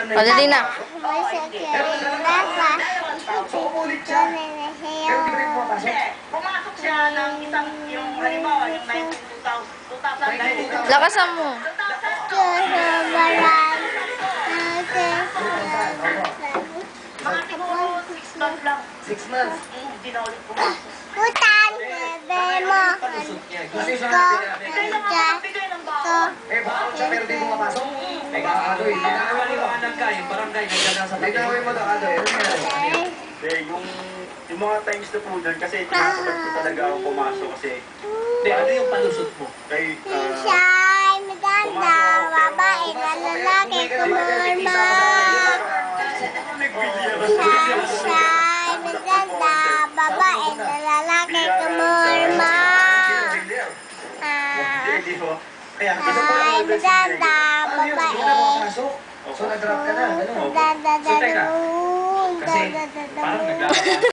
O, dali na. Pumasok siya ng isang, yung halimbawa, yung 2000, Lakasan mo. mga siguro 6 months lang. 6 months. Hindi na ulit pumasok. Putan, bebe mo. Kasi siya Bigay ng mga, bigay ng baon. eh, baka siya pero di pumapasok. Eh, Adoy, Pinakaliwanag ka, yung barangay, nandiyan na sa tabi. linawin mo daw, Adoy. Ano yan? Yung mga times na po dyan, kasi tinasabat ko talaga ako pumasok kasi Hindi, ano yung palusot mo? kay, Siya'y maganda, babae na lalaki, kumurma. Siya'y maganda, babae na lalaki, kumurma. Hindi po. Kaya, Siya'y maganda, Ano yun? Hindi babae. ka na pumapasok? So, nag-drop ka na. Ano? Dadadadun, Kasi parang dadadadun.